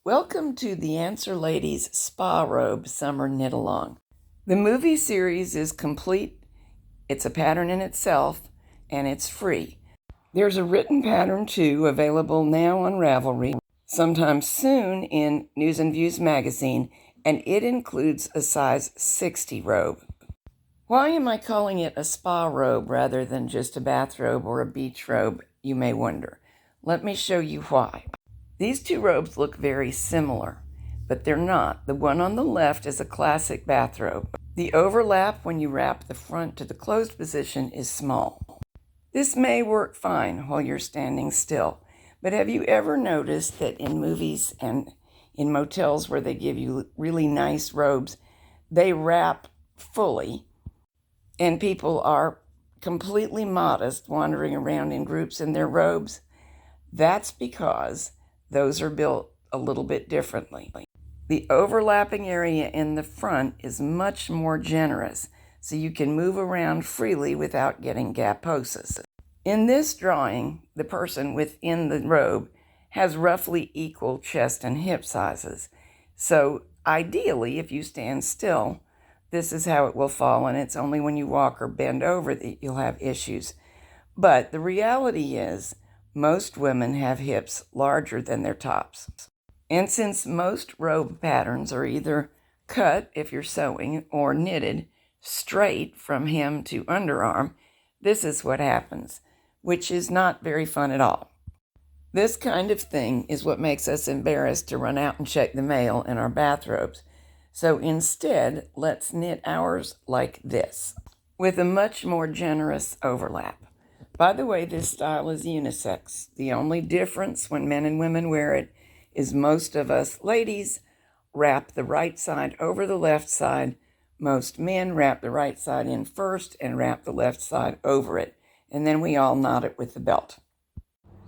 Welcome to the Answer Ladies Spa Robe Summer Knit Along. The movie series is complete. It's a pattern in itself, and it's free. There's a written pattern too, available now on Ravelry, sometime soon in News and Views magazine, and it includes a size 60 robe. Why am I calling it a spa robe rather than just a bathrobe or a beach robe, you may wonder. Let me show you why. These two robes look very similar, but they're not. The one on the left is a classic bathrobe. The overlap when you wrap the front to the closed position is small. This may work fine while you're standing still, but have you ever noticed that in movies and in motels where they give you really nice robes, they wrap fully and people are completely modest wandering around in groups in their robes? That's because those are built a little bit differently. The overlapping area in the front is much more generous, so you can move around freely without getting gaposis. In this drawing, the person within the robe has roughly equal chest and hip sizes. So ideally, if you stand still, this is how it will fall, and it's only when you walk or bend over that you'll have issues. But the reality is, most women have hips larger than their tops. And since most robe patterns are either cut, if you're sewing, or knitted straight from hem to underarm, this is what happens, which is not very fun at all. This kind of thing is what makes us embarrassed to run out and check the mail in our bathrobes. So instead, let's knit ours like this, with a much more generous overlap. By the way, this style is unisex. The only difference when men and women wear it is most of us ladies wrap the right side over the left side. Most men wrap the right side in first and wrap the left side over it. And then we all knot it with the belt.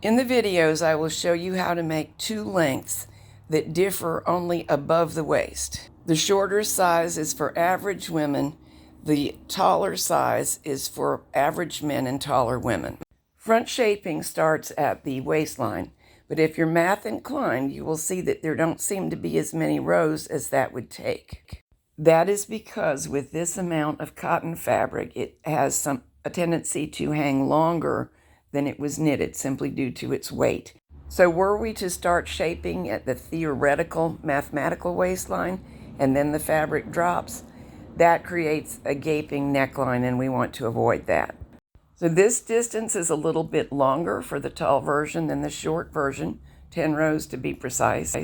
In the videos, I will show you how to make two lengths that differ only above the waist. The shorter size is for average women. The taller size is for average men and taller women. Front shaping starts at the waistline, but if you're math inclined, you will see that there don't seem to be as many rows as that would take. That is because with this amount of cotton fabric, it has a tendency to hang longer than it was knitted, simply due to its weight. So were we to start shaping at the theoretical mathematical waistline, and then the fabric drops, that creates a gaping neckline, and we want to avoid that. So this distance is a little bit longer for the tall version than the short version, 10 rows to be precise.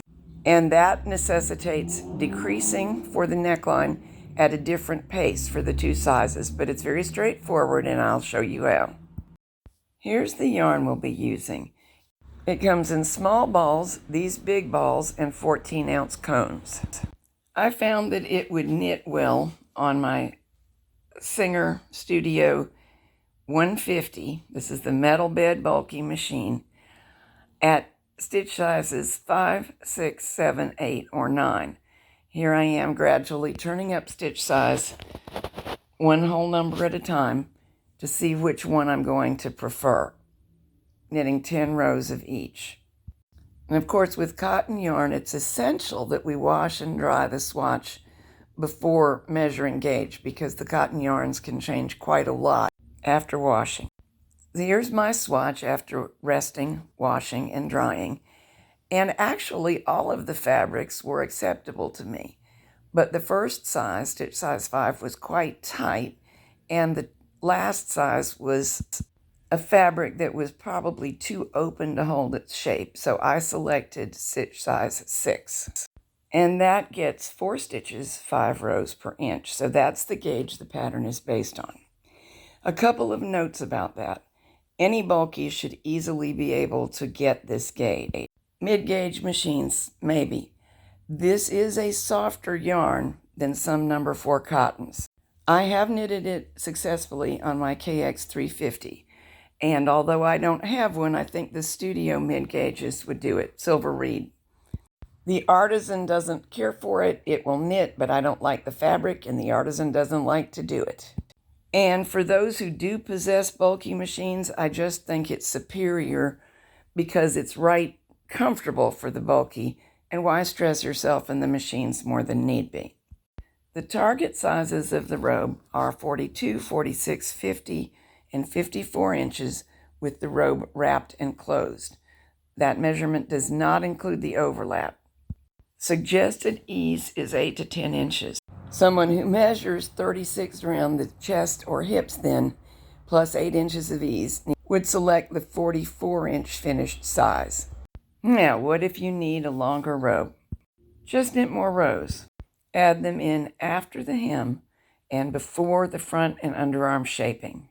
And that necessitates decreasing for the neckline at a different pace for the two sizes, but it's very straightforward, and I'll show you how. Here's the yarn we'll be using. It comes in small balls, these big balls, and 14-ounce cones. I found that it would knit well on my Singer Studio 150. This is the metal bed bulky machine at stitch sizes 5, 6, 7, 8, or 9. Here I am gradually turning up stitch size one whole number at a time to see which one I'm going to prefer, knitting 10 rows of each. And of course, with cotton yarn, it's essential that we wash and dry the swatch before measuring gauge, because the cotton yarns can change quite a lot after washing. Here's my swatch after resting, washing, and drying. And actually, all of the fabrics were acceptable to me. But the first size, stitch size 5, was quite tight, and the last size was a fabric that was probably too open to hold its shape, so I selected stitch size 6. And that gets 4 stitches, 5 rows per inch, so that's the gauge the pattern is based on. A couple of notes about that. Any bulky should easily be able to get this gauge. Mid-gauge machines, maybe. This is a softer yarn than some number 4 cottons. I have knitted it successfully on my KX 350. And although I don't have one, I think the Studio mid-gauges would do it. Silver Reed. The Artisan doesn't care for it. It will knit, but I don't like the fabric, and the Artisan doesn't like to do it. And for those who do possess bulky machines, I just think it's superior because it's right comfortable for the bulky And why stress yourself and the machines more than need be? The target sizes of the robe are 42, 46, 50, and 54 inches with the robe wrapped and closed. That measurement does not include the overlap. Suggested ease is 8 to 10 inches. Someone who measures 36 around the chest or hips then, plus 8 inches of ease, would select the 44-inch finished size. Now, what if you need a longer robe? Just knit more rows. Add them in after the hem and before the front and underarm shaping.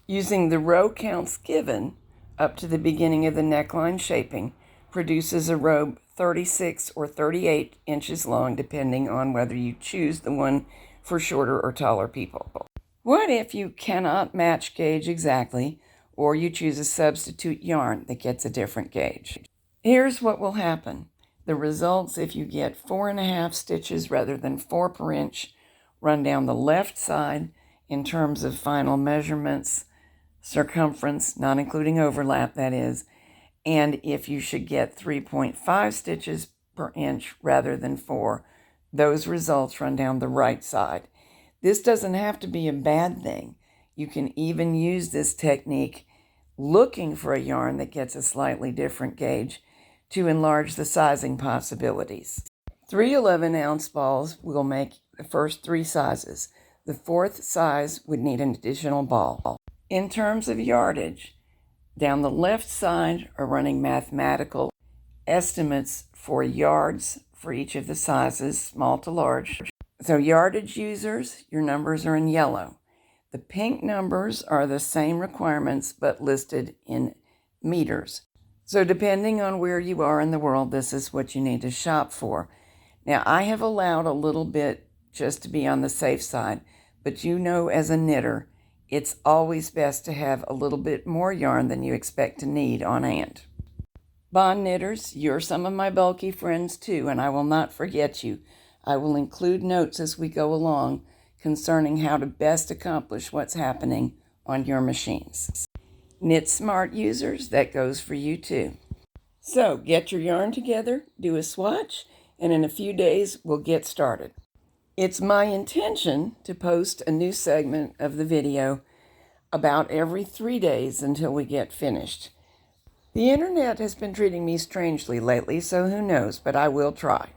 Using the row counts given up to the beginning of the neckline shaping produces a robe 36 or 38 inches long, depending on whether you choose the one for shorter or taller people. What if you cannot match gauge exactly, or you choose a substitute yarn that gets a different gauge? Here's what will happen. The results, if you get 4.5 stitches rather than 4 per inch, run down the left side in terms of final measurements, circumference, not including overlap, that is, and if you should get 3.5 stitches per inch rather than 4, those results run down the right side. This doesn't have to be a bad thing. You can even use this technique looking for a yarn that gets a slightly different gauge to enlarge the sizing possibilities. 3 11-ounce balls will make the first 3 sizes. The 4th size would need an additional ball. In terms of yardage, down the left side are running mathematical estimates for yards for each of the sizes, small to large. So yardage users, your numbers are in yellow. The pink numbers are the same requirements but listed in meters. So depending on where you are in the world, this is what you need to shop for. Now, I have allowed a little bit just to be on the safe side, but you know, as a knitter, it's always best to have a little bit more yarn than you expect to need on hand. Bond knitters, you're some of my bulky friends too, and I will not forget you. I will include notes as we go along concerning how to best accomplish what's happening on your machines. Knit Smart users, that goes for you too. So get your yarn together, do a swatch, and in a few days we'll get started. It's my intention to post a new segment of the video about every 3 days until we get finished. The internet has been treating me strangely lately, so who knows, but I will try.